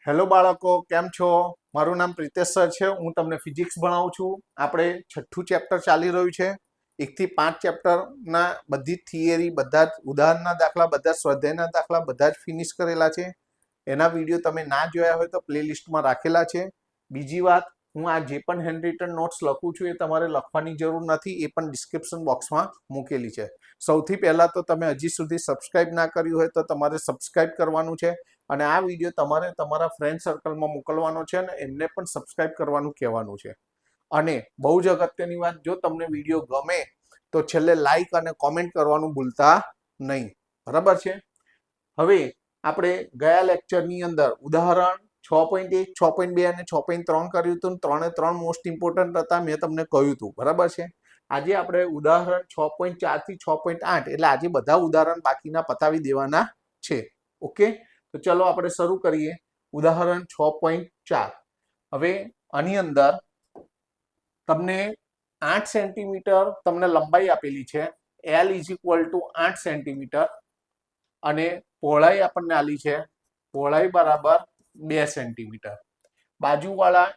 Hello બાળકો, કેમ છો? મારું નામ પ્રિતેશ સર છે. હું તમને ફિઝિક્સ ભણાવું છું. આપણે 6થું ચેપ્ટર ચાલી રહ્યું છે. 1 થી 5 ચેપ્ટરના બધી થિયરી, બધા જ ઉદાહરણના દાખલા, બધા જ સ્વાધ્યાયના દાખલા બધા જ ફિનિશ કરેલા છે. એના વિડીયો તમે ના જોયા હોય તો પ્લેલિસ્ટમાં રાખેલા છે. બીજી વાત, હું આ જે પણ હેન્ડ રિટન નોટ્સ લખું છું એ તમારે લખવાની જરૂર નથી, એ પણ ડિસ્ક્રિપ્શન બોક્સમાં મૂકેલી છે. સૌથી પહેલાં તો તમે હજી સુધી સબસ્ક્રાઇબ ના કર્યું હોય તો તમારે સબસ્ક્રાઇબ કરવાનું છે. અને આ વિડીયો તમારે તમારા ફ્રેન્ડ સર્કલમાં મોકલવાનો છે અને એમને પણ સબસ્ક્રાઇબ કરવાનું કહેવાનું છે. અને બહુ જ અગત્યની વાત, જો તમને વિડીયો ગમે તો છેલ્લે લાઈક અને કોમેન્ટ કરવાનું ભૂલતા નહીં. બરાબર છે? હવે આપણે ગયા લેક્ચરની અંદર ઉદાહરણ 6.1, 6.2 અને 6.3 કર્યું હતું. 3 મોસ્ટ ઇમ્પોર્ટન્ટ હતા, મેં તમને કહ્યું હતું. બરાબર છે? આજે આપણે ઉદાહરણ 6.4 થી 6.8 એટલે આજે બધા ઉદાહરણ બાકીના પતાવી દેવાના છે. ઓકે, તો ચલો આપણે શરૂ કરીએ. ઉદાહરણ 6.4. હવે આની અંદર તમને 8 સેન્ટીમીટર તમને લંબાઈ આપેલી છે. L = 8 સેન્ટીમીટર અને પહોળાઈ આપણને આલી છે. પહોળાઈ બરાબર 2 સેન્ટીમીટર. બાજુવાળા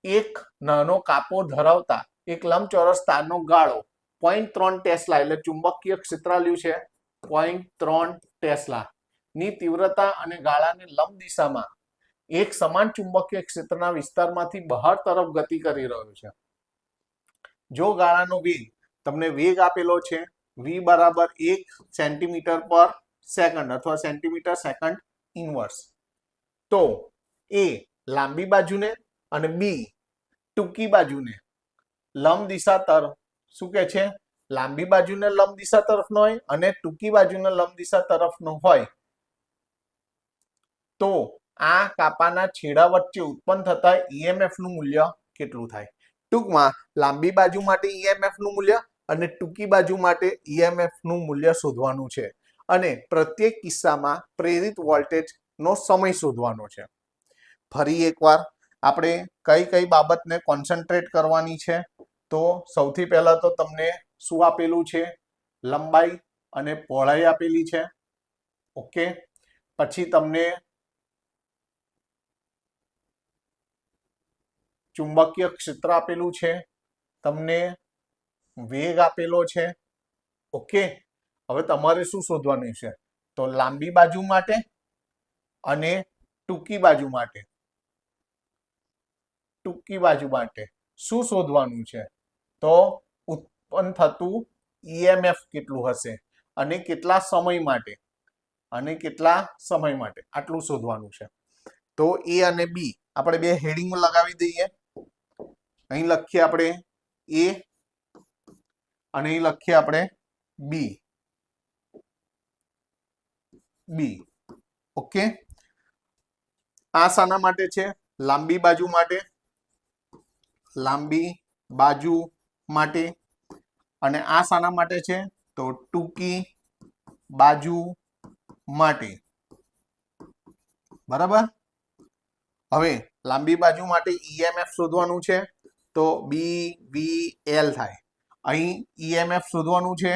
એક નાનો કાપો ધરાવતા એક લંબચોરસ તારનો ગાળો 0.3 ટેસ્લા એટલે ચુંબકીય ક્ષેત્ર આલ્યું છે 0.3 ટેસ્લા ની તીવ્રતા અને ગાળાને લંબ દિશામાં એક સમાન ચુંબકીય ક્ષેત્રના વિસ્તારમાંથી બહાર તરફ ગતિ કરી રહ્યો છે. જો ગાળાનો વેગ તમને વેગ આપેલો છે v બરાબર 1 સેન્ટીમીટર પર સેકન્ડ અથવા સેન્ટીમીટર સેકન્ડ ઇનવર્સ, તો એ લાંબી બાજુને અને બી ટૂંકી બાજુને લંબ દિશા તરફ શું કહે છે? લાંબી બાજુને લંબ દિશા તરફનો હોય અને ટૂંકી બાજુને લંબ દિશા તરફનો હોય તો આ કાપાના છેડા વચ્ચે ઉત્પન્ન થતા ઈએમએફ નું મૂલ્ય કેટલું થાય? ટૂંકમાં લાંબી બાજુ માટે ઈએમએફ નું મૂલ્ય અને ટૂંકી બાજુ માટે ઈએમએફ નું મૂલ્ય શોધવાનું છે. અને પ્રત્યેક કિસ્સામાં પ્રેરિત વોલ્ટેજ નો સમય શોધવાનો છે. ફરી એકવાર આપણે કઈ કઈ બાબતને કોન્સન્ટ્રેટ કરવાની છે? તો સૌથી પહેલા તો તમને શું આપેલું છે? લંબાઈ અને પહોળાઈ આપેલી છે. ઓકે, પછી તમને ચુંબકીય ક્ષેત્ર આપેલું છે, તમને વેગ આપેલો છે. ઓકે, હવે તમારે શું શોધવાનું છે? તો લાંબી બાજુ માટે અને ટૂંકી બાજુ માટે શું શોધવાનું છે? તો ઉત્પન્ન થતું ઈએમએફ કેટલું હશે અને કેટલા સમય માટે આટલું શોધવાનું છે. તો એ અને બી આપણે બે હેડિંગ લગાવી દઈએ. અહીં લખીએ આપણે એ અને અહીં લખીએ આપણે બી. ઓકે, આ શાના માટે છે? લાંબી બાજુ માટે. અને આ શાના માટે છે? તો ટૂંકી બાજુ માટે. બરાબર? હવે લાંબી બાજુ માટે ઈએમએફ શોધવાનું છે તો BVL થાય. અહીં ઈએમએફ શોધવાનું છે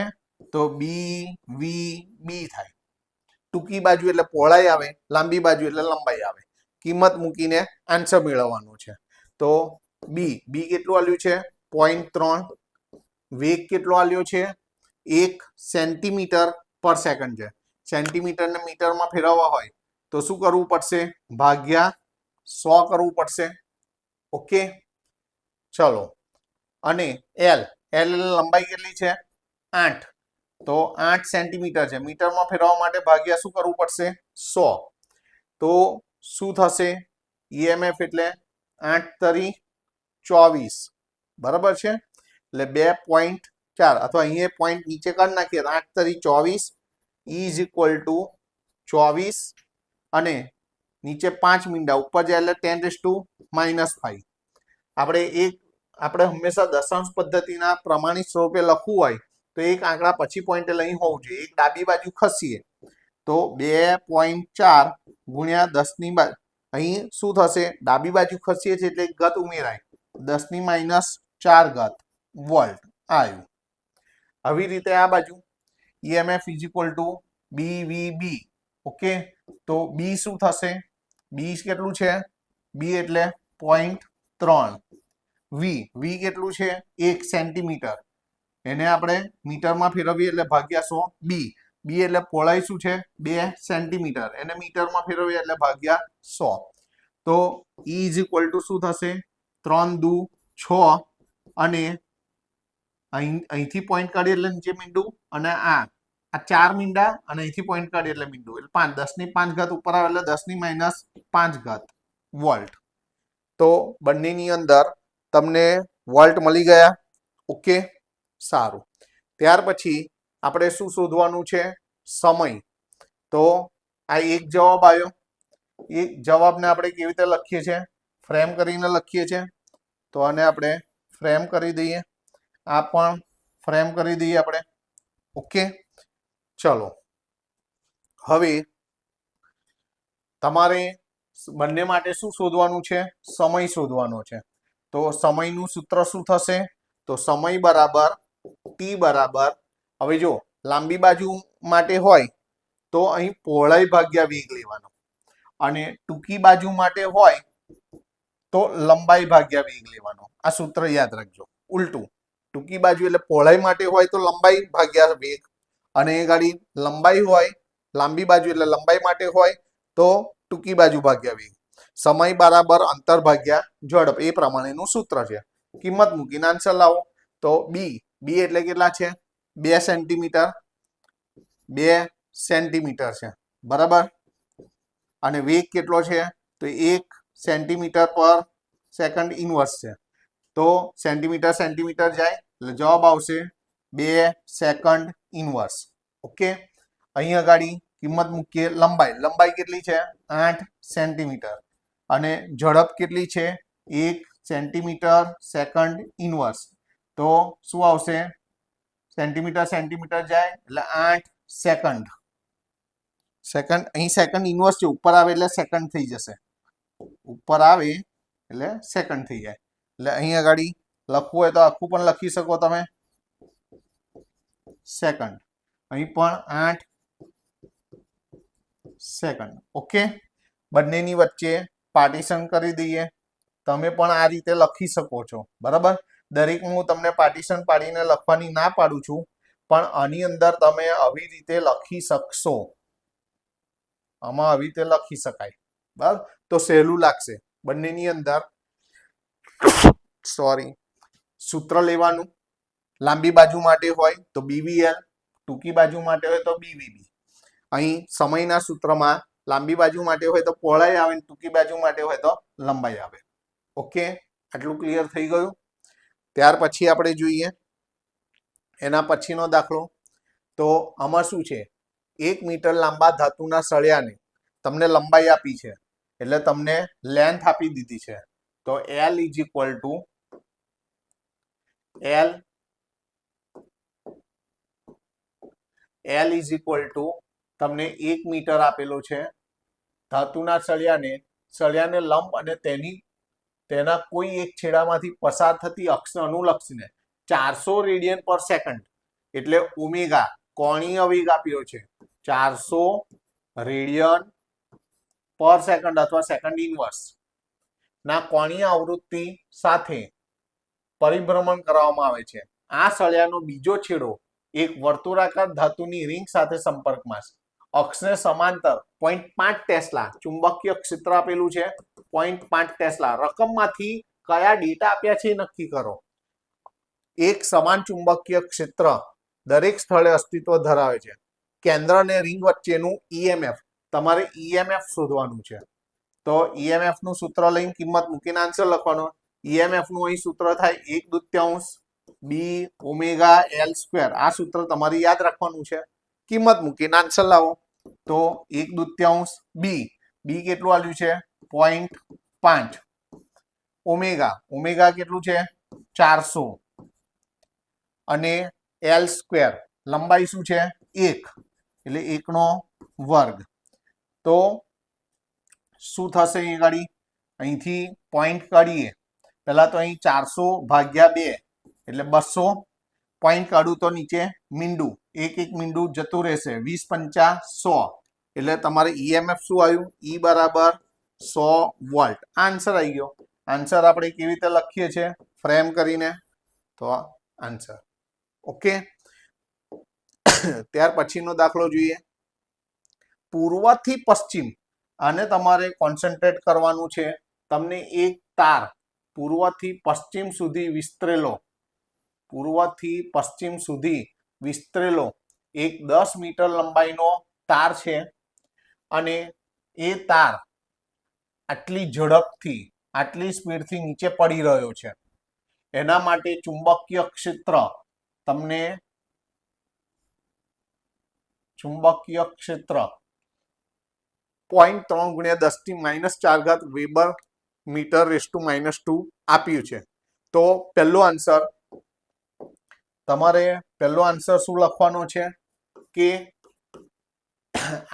તો BVB થાય. ટૂંકી બાજુ એટલે પહોળાઈ આવે, લાંબી બાજુ એટલે લંબાઈ આવે. કિંમત મૂકીને આન્સર મેળવવાનો છે. તો બી કેટલું આલ્યું છે? 0.3. વેગ કેટલો આલ્યો છે? 1 સેન્ટીમીટર પર સેકન્ડ છે. સેન્ટીમીટરને મીટરમાં ફેરવવા હોય તો શું કરવું પડશે? ભાગ્યા 100 કરવું પડશે. ઓકે, ચલો. અને L લંબાઈ કેટલી છે? 8. તો 8 સેન્ટીમીટર છે. મીટરમાં ફેરવવા માટે ભાગ્યા શું કરવું પડશે? 100. તો શું થશે? ઈએમએફ એટલે 8 તરી 24. બરાબર છે? એટલે 2.4 અથવા અહીંયા પોઈન્ટ નીચે કાઢી નાખીએ 8 તરી 24 = 24 અને નીચે 5 મીંડા ઉપર જાય એટલે 10⁻⁵. આપણે હંમેશા દશાંશ પદ્ધતિના પ્રમાણિત સ્વરૂપે લખવું હોય તો એક આંકડા પછી પોઈન્ટ લઈ હોવું જોઈએ. એક ડાબી બાજુ ખસીએ તો 2.4 ગુણ્યા 10 અહીં શું થશે? ડાબી બાજુ ખસીએ છીએ એટલે એક ઘાત ઉમેરાય, 10⁻⁴ વોલ્ટ આવ્યું. આવી રીતે આ બાજુ ઈએમએફ = BVB ઓકે, તો બી શું થશે? બી કેટલું છે? બી એટલે 0.3. વી કેટલું છે? 1 સેન્ટીમીટર. એને આપણે મીટરમાં ફેરવીએ એટલે ભાગ્યા 100. બી એટલે પહોળાઈ શું છે? 2 સેન્ટીમીટર. એને મીટરમાં ફેરવીએ એટલે ભાગ્યા 100. તો E ઇઝ ઇક્વલ ટુ શું થશે? 3 દુ 6 અને અહીંથી પોઈન્ટ કાઢીએ એટલે નીચે મીંડું અને આ 4 મીંડા અને અહીંથી પોઈન્ટ કાઢીએ એટલે મીંડું એટલે 5 10 ની 5 ઘાત ઉપર આવે એટલે 10 ની માઇનસ 5 ઘાત વોલ્ટ. તો બંનેની અંદર તમને વોલ્ટ મળી ગયા. ઓકે, સારું. ત્યાર પછી આપણે શું શોધવાનું છે? સમય. તો આ એક જવાબ આવ્યો. એ જવાબને આપણે કેવી રીતે લખીએ છીએ? ફ્રેમ કરીને લખીએ છીએ. તો આને આપણે ફ્રેમ કરી દઈએ. આ પણ ફ્રેમ કરી દઈએ આપણે. ઓકે, ચલો. હવે તમારે બંને માટે શું શોધવાનું છે? સમય શોધવાનો છે. તો સમયનું સૂત્ર શું થશે? તો સમય બરાબર ટી બરાબર, હવે જો લાંબી બાજુ માટે હોય તો અહીં પહોળાઈ ભાગ્યા વેગ લેવાનો અને ટૂંકી બાજુ માટે હોય તો લંબાઈ ભાગ્યા વેગ લેવાનો. આ સૂત્ર યાદ રાખજો. ઉલટું, ટૂંકી બાજુ એટલે પહોળાઈ માટે હોય તો લંબાઈ ભાગ્યા વેગ અને એ ગાડી લંબાઈ હોય, લાંબી બાજુ એટલે લંબાઈ માટે હોય તો ટૂંકી બાજુ ભાગ્યા વેગ. સમય બરાબર અંતર ભાગ્યા ઝડપ, એ પ્રમાણેનું સૂત્ર છે. કિંમત મૂકીને આન્સર લાવો. તો બી એટલે કેટલા છે? 2 સેન્ટીમીટર. 2 સેન્ટીમીટર છે, બરાબર. અને વેગ કેટલો છે? તો 1 સેન્ટીમીટર પર સેકન્ડ ઇનવર્સ છે. તો સેન્ટીમીટર સેન્ટીમીટર જાય એટલે જવાબ આવશે 2 સેકન્ડ ઇનવર્સ. ઓકે, અહીં આગળ કિંમત મૂકીએ. લંબાઈ કેટલી છે? 8 સેન્ટીમીટર. અને ઝડપ કેટલી છે? 1 સેન્ટીમીટર સેકન્ડ ઇનવર્સ. તો શું આવશે? સેન્ટીમીટર સેન્ટીમીટર જાય એટલે 8 સેકન્ડ. અહીં સેકન્ડ ઇનવર્સ છે, ઉપર આવે એટલે સેકન્ડ થઈ જશે. ઉપર આવે એટલે સેકન્ડ થઈ જાય. એટલે અહીં આગળ લખવું હોય તો આખું પણ લખી શકો તમે, સેકન્ડ. અહીં પણ 8 સેકન્ડ. ઓકે, બંનેની વચ્ચે પાર્ટીશન કરી દઈએ. તમે પણ આ રીતે લખી શકો છો, બરાબર. દરેક હું તમને પાર્ટીશન પાડીને લખવાની ના પાડું છું, પણ આની અંદર તમે આવી રીતે લખી શકશો. આમાં આવી રીતે લખી શકાય, બરાબર. તો સહેલું લાગશે. બંનેની અંદર સૂત્ર લેવાનું. લાંબી બાજુ માટે હોય તો BVL, ટૂંકી બાજુ માટે હોય તો BVB. અહીં સમયના સૂત્રમાં લાંબી બાજુ માટે હોય તો પહોળાઈ આવે, ટૂંકી બાજુ માટે હોય તો લંબાઈ આવે. ઓકે, આટલું ક્લિયર થઈ ગયું. ત્યાર પછી આપણે જોઈએ એના પછીનો દાખલો. તો આમાં શું છે? 1 મીટર લાંબા ધાતુના સળિયાને તમને લંબાઈ આપી છે એટલે તમને લેન્થ આપી દીધી છે. તો L ઇઝ ઇક્વલ ટુ તમને 1 મીટર આપેલો છે. ધાતુના સળિયાને લંબ અને તેના કોઈ એક છેડામાંથી પસાર થતી અક્ષને અનુલક્ષીને 400 રેડિયન પર સેકન્ડ એટલે ઓમેગા કોણીય વેગ આપ્યો છે. 400 રેડિયન પર સેકન્ડ અથવા સેકન્ડ ઇનવર્સ ના કોણીય આવૃત્તિ સાથે પરિભ્રમણ કરવામાં આવે છે. આ સળિયાનો બીજો છેડો એક વર્તુળાકાર ધાતુની રિંગ સાથે સંપર્કમાં છે. અક્ષને સમાંતર 0.5 ટેસ્લા ચુંબકીય ક્ષેત્ર આપેલું છે. 0.5 ટેસ્લા. રકમમાંથી કયા ડેટા આપ્યા છે એ નક્કી કરો. એક સમાન ચુંબકીય ક્ષેત્ર દરેક સ્થળે અસ્તિત્વ ધરાવે છે. કેન્દ્ર અને રિંગ વચ્ચેનું EMF, તમારે EMF શોધવાનું છે. તો EMF નું સૂત્ર લઈને કિંમત મૂકીને આન્સર લખવાનો. EMF નું અહીં સૂત્ર થાય 1/2 B ઓમેગા L સ્ક્વેર. આ સૂત્ર તમારે યાદ રાખવાનું છે. કિંમત મૂકીને આન્સર લાવો. તો 1/2 B કેટલું આવ્યું છે? 0.5. ઓમેગા કેટલું છે? 400 અને L સ્ક્વેર લંબાઈ શું છે? 1 એટલે 1/2. તો શું થશે? અહીં આગળ અહીંથી પોઈન્ટ કાઢીએ પહેલા તો અહીં 400 ભાગ્યા 2 એટલે 200. પોઈન્ટ કાઢું તો નીચે મીંડું, એક મીંડું જતું રહેશે. 20 × 5 = 100 એટલે તમારે ઈએમએફ શું આવ્યું? ઈ બરાબર 100 વોલ્ટ. આન્સર આવી ગયો. આન્સર આપણે કેવી રીતે લખીએ છીએ? ફ્રેમ કરીને. તો આન્સર. ઓકે. ત્યાર પછીનો દાખલો જોઈએ. પૂર્વથી પશ્ચિમ, આને તમારે કોન્સન્ટ્રેટ કરવાનું છે. તમને એક તાર પૂર્વથી પશ્ચિમ સુધી વિસ્તરેલો, પૂર્વથી પશ્ચિમ સુધી વિસ્તરેલો એક 10 મીટર લંબાઈનો તાર છે અને એ તાર આટલી ઝડપથી, આટલી સ્પીડથી નીચે પડી રહ્યો છે. એના માટે ચુંબકીય ક્ષેત્ર, તમને ચુંબકીય ક્ષેત્ર 0.3 ગુણ્યા 10⁻⁴ વેબર મીટર રેઝ ટુ -2 આપ્યું છે. તો પહેલો આન્સર, તમારે પહેલો આન્સર શું લખવાનો છે કે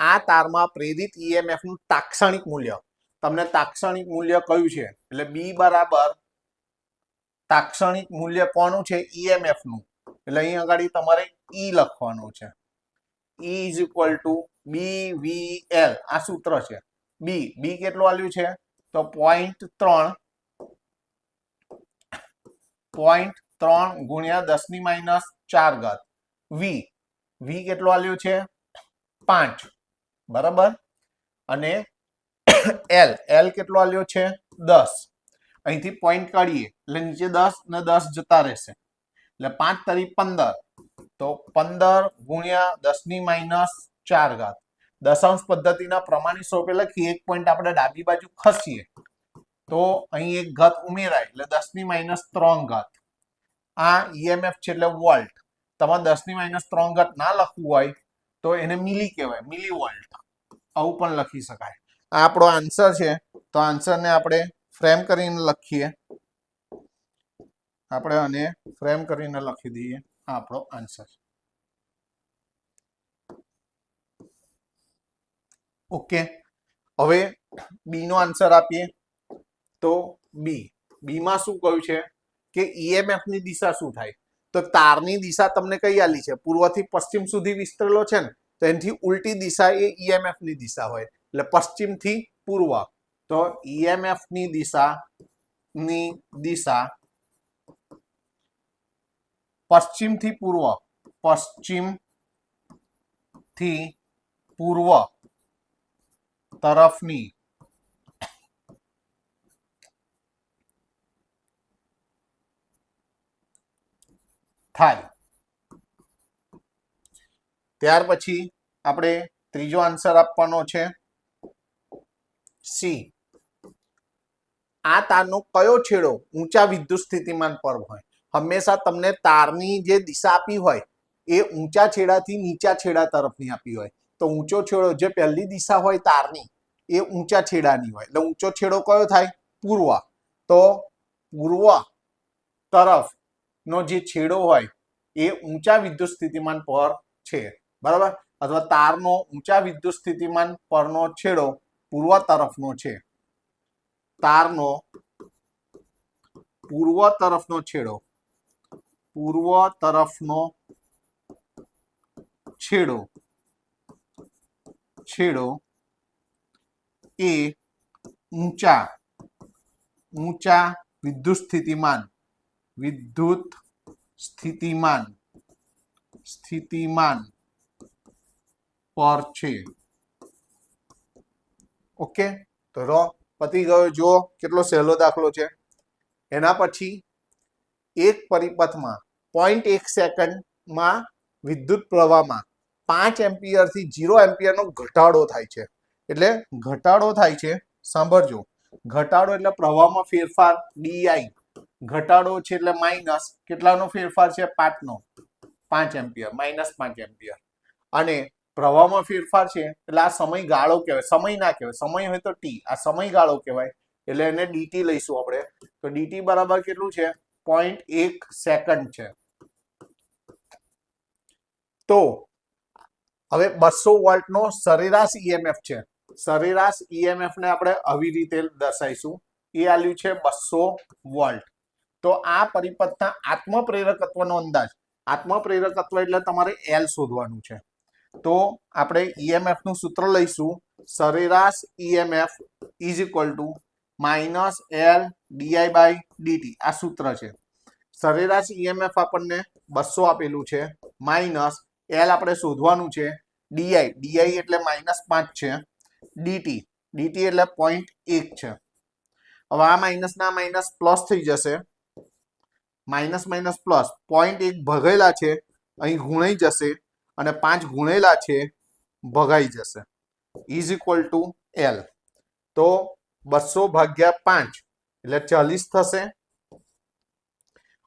આ તારમાં પ્રેરિત ઈએમએફ નું તાક્ષણિક મૂલ્ય, તમને તાક્ષણિક મૂલ્ય કયું છે? એટલે બી બરાબર તાક્ષણિક મૂલ્ય કોનું છે? ઈએમએફ નું. એટલે અહીં આગળ તમારે ઈ લખવાનું છે. E is equal two BVL. આ સૂત્ર છે. બી કેટલું આલ્યું છે? તો 0.3 ગુણ્યા 10⁻⁴. વી કેટલું આલ્યું છે? 5. બરાબર. અને એલ કેટલો આલ્યો છે? 10. અહીંથી પોઈન્ટ કાઢીએ એટલે નીચે 10 ને 10 જતા રહેશે, એટલે 5 તરી 15. તો 15 ગુણ્યા 10⁻⁴. દશાંશ પદ્ધતિના પ્રમાણિત સ્વરૂપે લખી, એક પોઈન્ટ આપણે ડાબી બાજુ ખસીએ તો અહીં એક ઘાત ઉમેરાય એટલે 10⁻³ આ ઈએમએફ છે એટલે વોલ્ટ. તમારે 10⁻³ ના લખવું હોય તો એને મિલી કહેવાય, મિલી વોલ્ટ. આવું પણ લખી શકાય. આ આપણો આન્સર છે. તો આન્સરને આપણે ફ્રેમ કરીને લખીએ. આપણે આને ફ્રેમ કરીને લખી દઈએ. આ આપણો આન્સર. ઓકે. હવે બી નો આન્સર આપીએ. તો બી માં શું કહ્યું છે કે ઈએમએફ ની દિશા શું થાય? તો તારની દિશા તમને કઈ આલી છે? પૂર્વથી પશ્ચિમ સુધી વિસ્તરેલો છે ને, તો એનાથી ઉલટી દિશા એ ઈએમએફ ની દિશા હોય, એટલે પશ્ચિમથી પૂર્વ. તો ઈએમએફ ની દિશા પશ્ચિમથી પૂર્વ, પશ્ચિમથી પૂર્વ તરફની થાય. ત્યાર પછી આપણે ત્રીજો આન્સર આપવાનો છે સી. આ તારનો કયો છેડો ઊંચા વિદ્યુત સ્થિતિમાન પર હોય? હંમેશા તમને તારની જે દિશા આપી હોય એ ઊંચા છેડાથી નીચા છેડા તરફની આપી હોય. તો ઊંચો છેડો, જે પહેલી દિશા હોય તારની, એ ઊંચા છેડાની હોય. એટલે ઊંચો છેડો કયો થાય? પૂર્વ. તો પૂર્વ તરફનો જે છેડો હોય એ ઊંચા વિદ્યુત સ્થિતિમાન પર છે. બરાબર. અથવા તારનો ઊંચા વિદ્યુત સ્થિતિમાન પરનો છેડો પૂર્વ તરફનો છે. તારનો પૂર્વ તરફનો છેડો, પૂર્વ તરફનો છેડો એ ઊંચા વિદ્યુત સ્થિતિમાન પર છે. ઓકે. તો પતી ગયો. જુઓ કેટલો સહેલો દાખલો છે. એના પછી એક પરિપથમાં 0.1 સેકન્ડમાં વિદ્યુત પ્રવાહમાં 5 એમ્પિયરથી 0 એમ્પિયરનો ઘટાડો થાય છે. એટલે ઘટાડો થાય છે, સાંભળજો. ઘટાડો એટલે પ્રવાહમાં ફેરફાર, ડીઆઈ. ઘટાડો છે એટલે માઇનસ કેટલાનો ફેરફાર છે? 5 એમ્પિયર, -5 એમ્પિયર. અને પ્રવાહમાં ફેરફાર છે એટલે આ સમયગાળો કહેવાય. સમય ના કહેવાય, સમય હોય તો ટી, આ સમયગાળો કહેવાય. એટલે એને ડીટી લઈશું આપણે. તો ડીટી બરાબર કેટલું છે? 0.1 સેકન્ડ છે. તો હવે 200 વોલ્ટનો સરેરાશ ઈએમએફ છે. સરેરાશ ઈએમએફ ને આપણે આવી રીતે દર્શાવીશું. એ આલ્યું છે 200 વોલ્ટ. તો આ પરિપથના આત્મપ્રેરકત્વનો અંદાજ, આત્મપ્રેરકત્વ એટલે તમારે એલ શોધવાનું છે. તો આપણે ઈએમએફ નું સૂત્ર લઈશું સરેરાશ EMF is equal to minus L D I by D T આ સૂત્ર છે સરેરાશ ઈએમએફ આપણને 200 આપેલું છે માઇનસ એલ આપણે શોધવાનું છે ડીઆઈ એટલે -5 છે ડીટી એટલે 0.1 છે હવે આ માઇનસ ના માઇનસ પ્લસ થઈ જશે માઇનસ પ્લસ 0.1 ભગાયેલા છે અહીં ગુણાઈ જશે અને 5 ગુણેલા છે ભગાઈ જશે ઇઝ ઇક્વલ ટુ એલ તો 200 ભાગ્યા 5 એટલે 40 થશે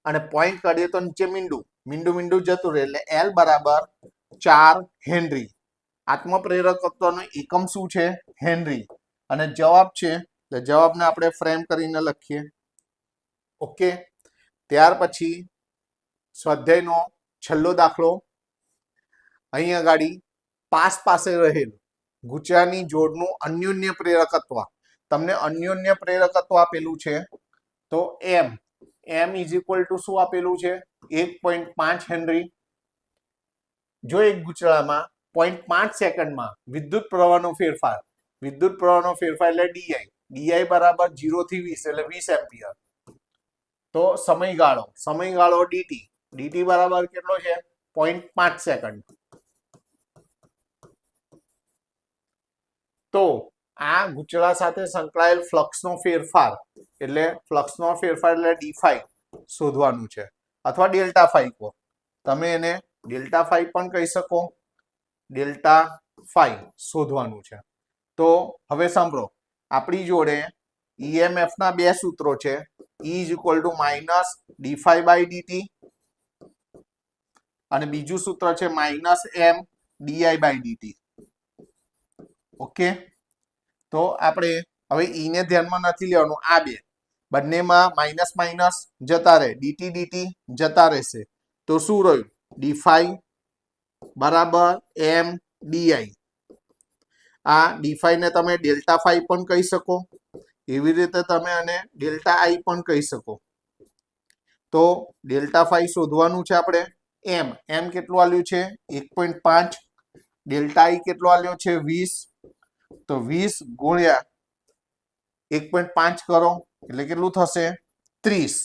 અને પોઈન્ટ કાઢીએ તો નીચે મીંડું જતું રહે એટલે એલ બરાબર 4 હેનરી આત્મપ્રેરકત્વનો એકમ શું છે હેનરી અને જવાબ છે એટલે જવાબને આપણે ફ્રેમ કરીને લખીએ ઓકે ત્યાર પછી સ્વાધ્યાયનો છેલ્લો દાખલો અહીં આગળ પાસ પાસે રહેલ ગુચરાની જોડનું અન્યોન્ય પ્રેરકત્વ તમને અન્યોન્ય પ્રેરકત્વ આપેલું છે તો એમ ઇઝ ઇક્વલ ટુ શું આપેલું છે 1.5 હેનરી જો એક ગુચરામાં 0.5 સેકન્ડમાં વિદ્યુત પ્રવાહનો ફેરફાર એટલે ડીઆઈ બરાબર 0 થી 20 એટલે 20 એમ્પિયર તો સમયગાળો ડીટી બરાબર કેટલો છે 0.5 સેકન્ડ તો આ ગુચળા સાથે સંકળાયેલ ફ્લક્સનો ફેરફાર એટલે ડી5 શોધવાનું છે અથવા ΔΦ કહો તમે એને ΔΦ પણ કહી શકો ΔΦ શોધવાનું છે તો હવે સાંભળો આપણી જોડે ઈએમએફ ના બે સૂત્રો છે E is equal to minus ડી5 બાય ડીટી અને બીજું સૂત્ર છે minus m di by dt okay તો આપણે હવે ઈ ને ધ્યાનમાં નથી લેવાનું આ બે બંનેમાં માઇનસ જતા રહે ડીટી જતા રહેશે તો શું રહ્યું ડી5 બરાબર એમ ડીઆઈ આ ડી5 ને તમે ΔΦ પણ કહી શકો એવી રીતે તમે આને ΔI પણ કહી શકો તો ΔΦ શોધવાનું છે આપણે એમ કેટલું આલ્યું છે 1.5 ΔI કેટલો આલ્યો છે 20 તો 20 ગુણ્યા 1.5 કરો એટલે કેટલું થશે 30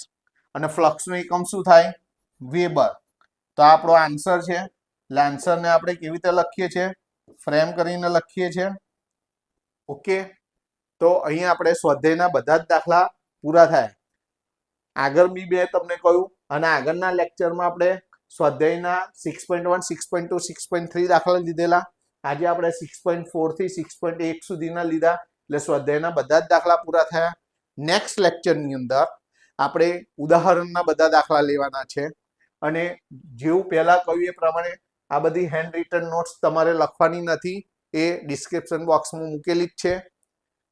અને ફ્લક્સનો એકમ શું થાય વેબર તો આપણો આન્સર છે એટલે આન્સરને આપણે કેવી રીતે લખીએ છીએ ફ્રેમ કરીને લખીએ છીએ ઓકે તો અહીંયા આપણે સ્વાધ્યાયના બધા જ દાખલા પૂરા થાય આગળ બી બે તમને કહ્યું અને આગળના લેક્ચરમાં આપણે સ્વાધ્યાયના 6.1 6.2 6.3 દાખલા લીધેલા આજે આપણે 6.4 થી 6.8 સુધીના લીધા એટલે સ્વાધ્યાયના બધા જ દાખલા પૂરા થયા નેક્સ્ટ લેક્ચરની અંદર આપણે ઉદાહરણના બધા દાખલા લેવાના છે અને જેવું પહેલા કહ્યું એ પ્રમાણે આ બધી હેન્ડ રિટન નોટ્સ તમારે લખવાની નથી એ ડિસ્ક્રિપ્શન બોક્સમાં મૂકેલી જ છે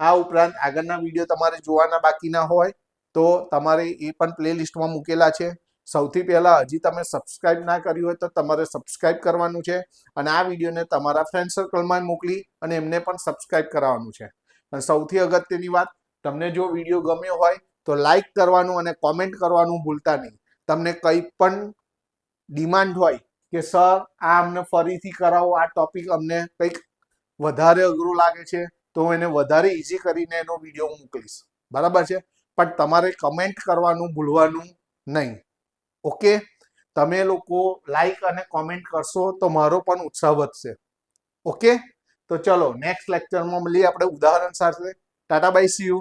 આ ઉપરાંત આગળના વિડીયો તમારે જોવાના બાકીના હોય તો તમારે એ પણ પ્લેલિસ્ટમાં મૂકેલા છે સૌથી પહેલા હજી તમે સબસ્ક્રાઇબ ના કર્યું હોય તો તમારે સબસ્ક્રાઇબ કરવાનું છે અને આ વિડીયોને તમારા ફ્રેન્ડ સર્કલમાં મોકલી અને એમને પણ સબસ્ક્રાઇબ કરાવવાનું છે અને સૌથી અગત્યની વાત તમને જો વિડીયો ગમ્યો હોય તો લાઈક કરવાનું અને કોમેન્ટ કરવાનું ભૂલતા નહીં તમને કંઈ પણ ડિમાન્ડ હોય કે સર આ અમને ફરીથી કરાવો આ ટોપિક અમને કંઈક વધારે અઘરું લાગે છે તો હું એને વધારે ઇઝી કરીને એનો વિડીયો મોકલીશ બરાબર છે પણ તમારે કમેન્ટ કરવાનું ભૂલવાનું નહીં ઓકે તમે લોકો લાઈક અને કોમેન્ટ કરશો તો મારો પણ ઉત્સાહ વધશે ઓકે તો ચલો નેક્સ્ટ લેક્ચરમાં મળીએ આપણે ઉદાહરણ સાથે ટાટા બાય સી યુ